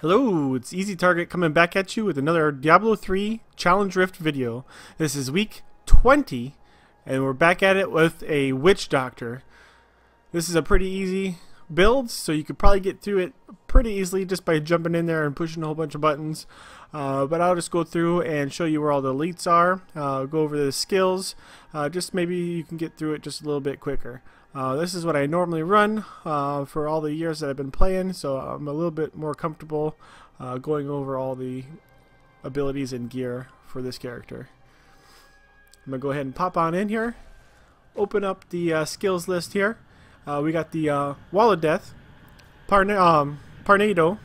Hello, it's Eazytarget coming back at you with another Diablo 3 Challenge Rift video. This is week 20, and we're back at it with a Witch Doctor. This is a pretty easy build, so you could probably get through it pretty easily just by jumping in there and pushing a whole bunch of buttons. But I'll just go through and show you where all the elites are, go over the skills, just maybe you can get through it just a little bit quicker. This is what I normally run for all the years that I've been playing, so I'm a little bit more comfortable going over all the abilities and gear for this character. I'm going to go ahead and pop on in here, open up the skills list here. We got the Wall of Death, Parnado,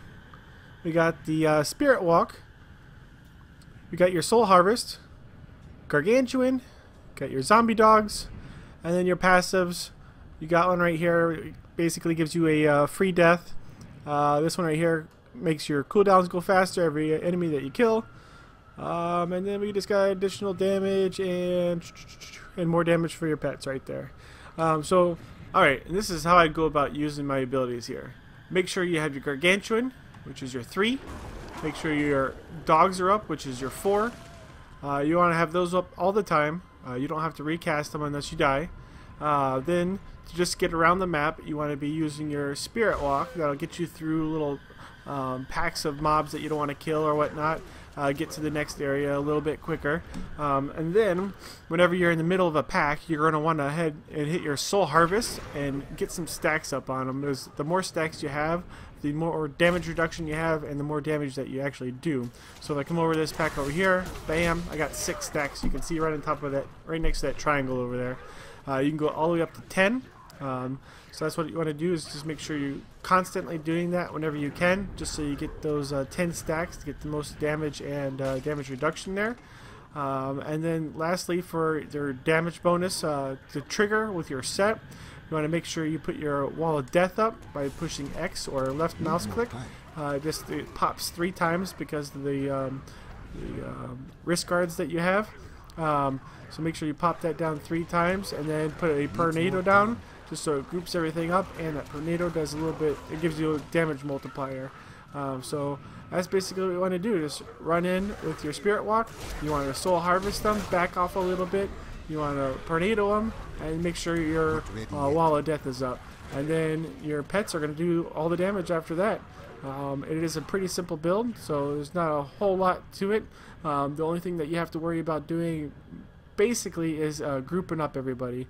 we got the Spirit Walk, we got your Soul Harvest, Gargantuan, got your Zombie Dogs, and then your passives. You got one right here, it basically gives you a free death. This one right here makes your cooldowns go faster every enemy that you kill. And then we just got additional damage and more damage for your pets right there. Alright, and this is how I go about using my abilities here. Make sure you have your Gargantuan, which is your 3. Make sure your dogs are up, which is your 4. You want to have those up all the time. You don't have to recast them unless you die. Then to just get around the map, you want to be using your Spirit Walk. That'll get you through little packs of mobs that you don't want to kill or whatnot. Get to the next area a little bit quicker. And then whenever you're in the middle of a pack, you're going to want to head and hit your Soul Harvest and get some stacks up on them. The more stacks you have, the more damage reduction you have, and the more damage that you actually do. So if I come over this pack over here, bam, I got 6 stacks. You can see right on top of that, right next to that triangle over there. You can go all the way up to 10. So that's what you want to do, is just make sure you're constantly doing that whenever you can, just so you get those 10 stacks to get the most damage and damage reduction there. And then lastly, for your damage bonus to trigger with your set, you want to make sure you put your Wall of Death up by pushing X or left mouse click. It pops 3 times because of the wrist guards that you have. So make sure you pop that down 3 times, and then put a Parnado down, just so it groups everything up, and that Parnado does a little bit, it gives you a damage multiplier. So that's basically what you want to do. Just run in with your Spirit Walk. You want to Soul Harvest them, back off a little bit. You want to Parnado them, and make sure your Wall of Death is up. And then your pets are going to do all the damage after that. It is a pretty simple build, so there's not a whole lot to it. The only thing that you have to worry about doing basically is grouping up everybody.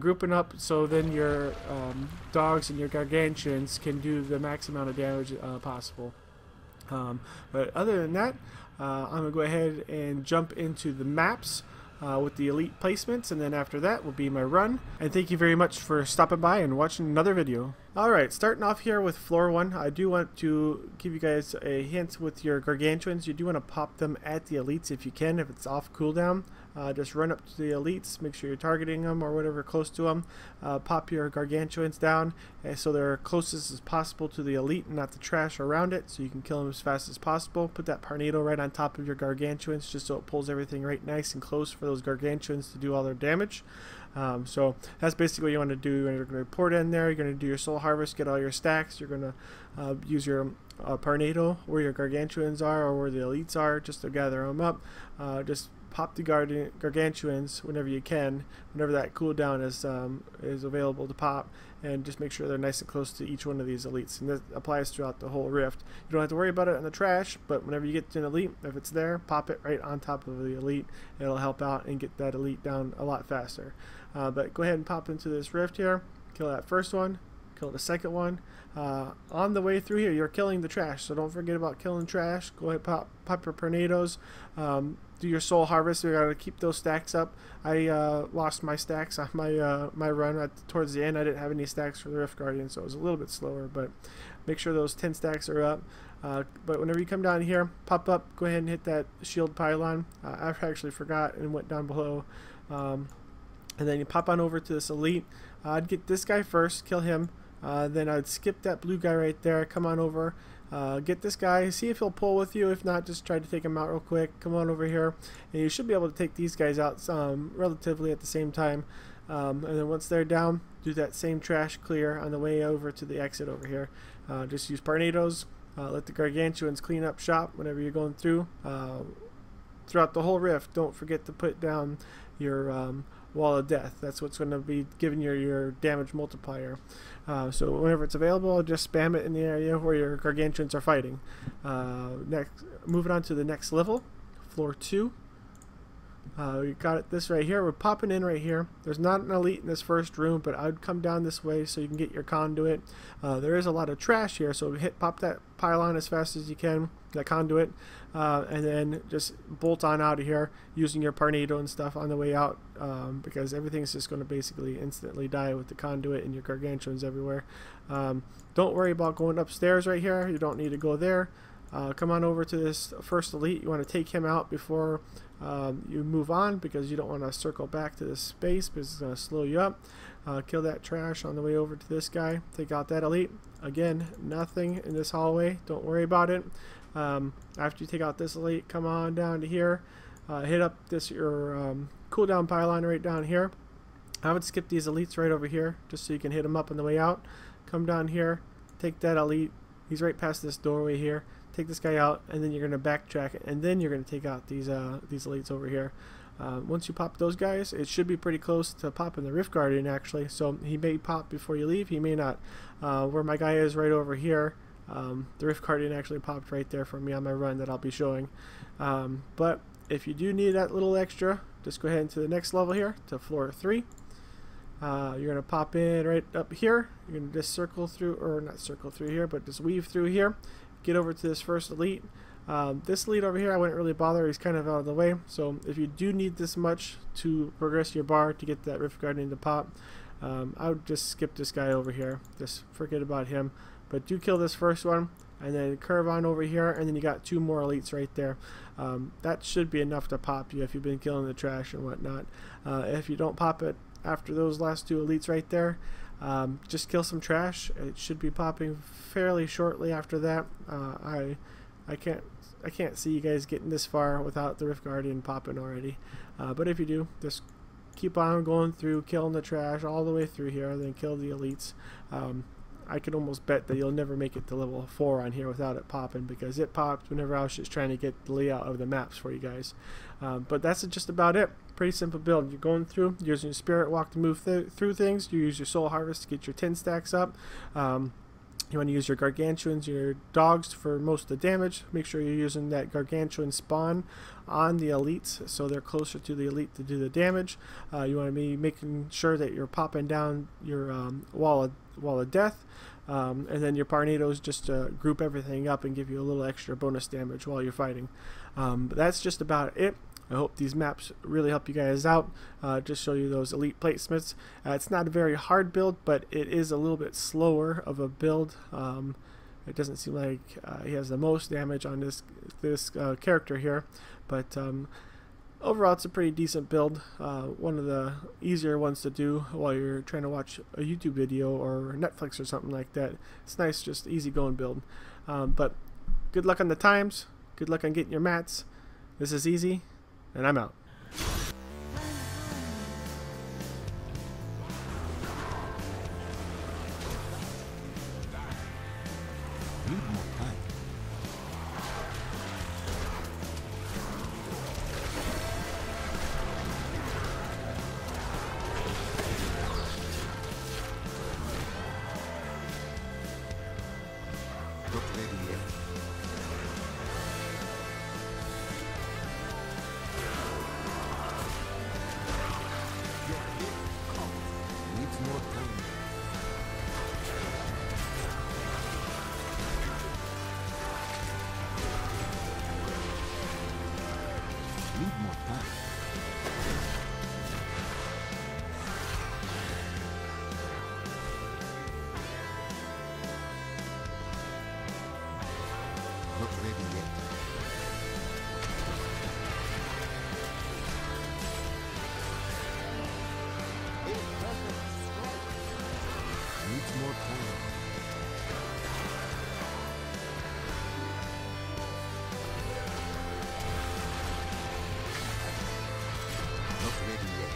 Grouping up so then your dogs and your Gargantuans can do the max amount of damage possible. But other than that, I'm going to go ahead and jump into the maps with the elite placements, and then after that will be my run. And thank you very much for stopping by and watching another video. Alright, starting off here with floor 1, I do want to give you guys a hint with your Gargantuans. You do want to pop them at the elites if you can, if it's off cooldown. Just run up to the elites, make sure you're targeting them or whatever close to them. Pop your Gargantuans down so they're closest as possible to the elite and not the trash around it, so you can kill them as fast as possible. Put that Parnado right on top of your Gargantuans just so it pulls everything right nice and close for those Gargantuans to do all their damage. So that's basically what you want to do. You're going to report in there, you're going to do your Soul Harvest, get all your stacks, you're going to use your Parnado where your Gargantuans are or where the elites are just to gather them up. Just pop the Gargantuans whenever you can, whenever that cooldown is available to pop, and just make sure they're nice and close to each one of these elites. And this applies throughout the whole rift. You don't have to worry about it in the trash, but whenever you get to an elite, if it's there, pop it right on top of the elite. It'll help out and get that elite down a lot faster. But go ahead and pop into this rift here, kill that first one, kill the second one. On the way through here, you're killing the trash, so don't forget about killing trash. Go ahead, pop your Parnados. Do your Soul Harvest. We gotta keep those stacks up. I lost my stacks on my run towards the end. I didn't have any stacks for the Rift Guardian, so it was a little bit slower. But make sure those 10 stacks are up. But whenever you come down here, pop up. Go ahead and hit that shield pylon. I actually forgot and went down below. And then you pop on over to this elite. I'd get this guy first, kill him. Then I'd skip that blue guy right there. Come on over. Get this guy, see if he'll pull with you. If not, just try to take him out real quick. Come on over here, and you should be able to take these guys out relatively at the same time. And then once they're down, do that same trash clear on the way over to the exit over here. Just use Parnados, Let the gargantuans clean up shop whenever you're going through. Throughout the whole rift, don't forget to put down your wall of death. That's what's going to be giving your damage multiplier. So whenever it's available, just spam it in the area where your gargantuans are fighting. Next, moving on to the next level, floor 2. We got this right here. We're popping in right here. There's not an elite in this first room, but I'd come down this way so you can get your conduit. There is a lot of trash here, so pop that pylon as fast as you can, that conduit, and then just bolt on out of here using your tornado and stuff on the way out, because everything's just going to basically instantly die with the conduit and your gargantuans everywhere. Don't worry about going upstairs right here. You don't need to go there. Come on over to this first elite. You want to take him out before you move on, because you don't want to circle back to this space because it's going to slow you up. Kill that trash on the way over to this guy. Take out that elite. Again, nothing in this hallway. Don't worry about it. After you take out this elite, come on down to here. Hit up your cooldown pylon right down here. I would skip these elites right over here just so you can hit them up on the way out. Come down here. Take that elite. He's right past this doorway here. Take this guy out, and then you're going to backtrack it, and then you're going to take out these elites over here. Once you pop those guys, it should be pretty close to popping the Rift Guardian actually, so he may pop before you leave, he may not. Where my guy is right over here, the Rift Guardian actually popped right there for me on my run that I'll be showing. But if you do need that little extra, just go ahead into the next level here, to floor 3. You're going to pop in right up here. You're going to just circle through, or not circle through here, but just weave through here. Get over to this first elite. This elite over here, I wouldn't really bother. He's kind of out of the way. So if you do need this much to progress your bar to get that Rift Guardian to pop, I would just skip this guy over here. Just forget about him. But do kill this first one, and then curve on over here, and then you got 2 more elites right there. That should be enough to pop you if you've been killing the trash and whatnot. If you don't pop it after those last 2 elites right there, just kill some trash. It should be popping fairly shortly after that. I can't see you guys getting this far without the Rift Guardian popping already. But if you do, just keep on going through, killing the trash all the way through here, then kill the elites. I could almost bet that you'll never make it to level 4 on here without it popping, because it popped whenever I was just trying to get the layout of the maps for you guys. But that's just about it. Pretty simple build. You're going through, using your Spirit Walk to move through things. You use your Soul Harvest to get your 10 stacks up. You want to use your gargantuans, your dogs for most of the damage. Make sure you're using that gargantuan spawn on the elites so they're closer to the elite to do the damage. You want to be making sure that you're popping down your wall of death. And then your tornadoes just group everything up and give you a little extra bonus damage while you're fighting. But that's just about it. I hope these maps really help you guys out. Just show you those elite platesmiths. It's not a very hard build, but it is a little bit slower of a build. It doesn't seem like he has the most damage on this character here, but overall it's a pretty decent build. One of the easier ones to do while you're trying to watch a YouTube video or Netflix or something like that. It's nice, just easy going build. But good luck on the times. Good luck on getting your mats. This is Eazy, and I'm out. Not ready yet. Needs more time. Not ready yet.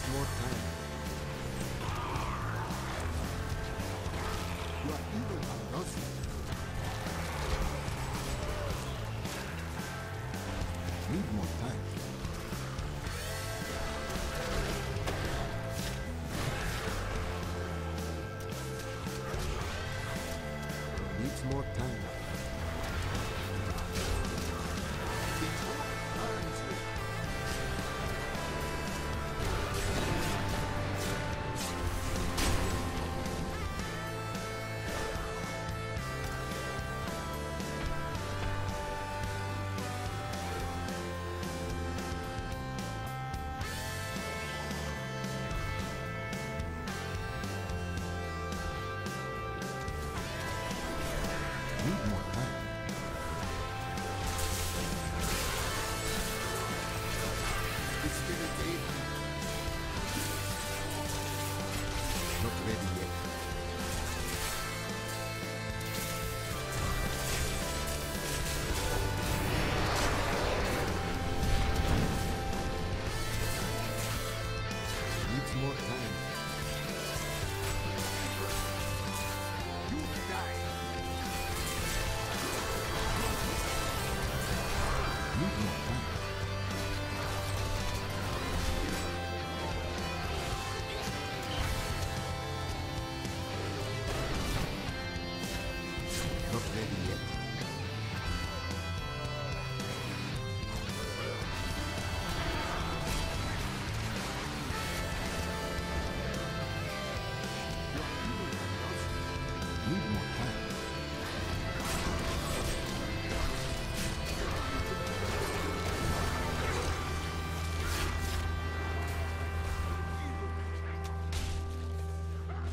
Needs more time. You are evil, Ambrose. Need more time. Needs more time. Need more time. It's been a day. Not ready yet. Needs more time. You die. Need more time. Not ready yet. Need more time.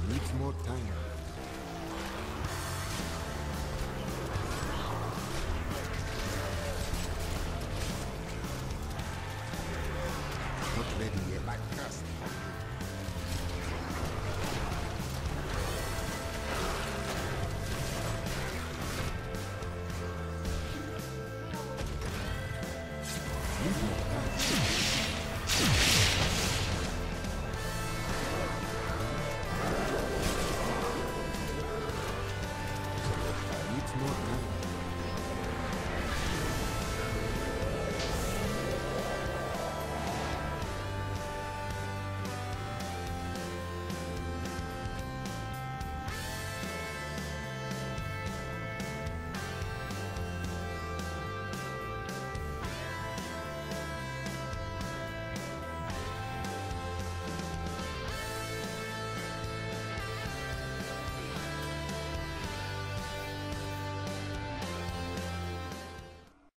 Needs more time. Not ready yet. Like cast. Need more time.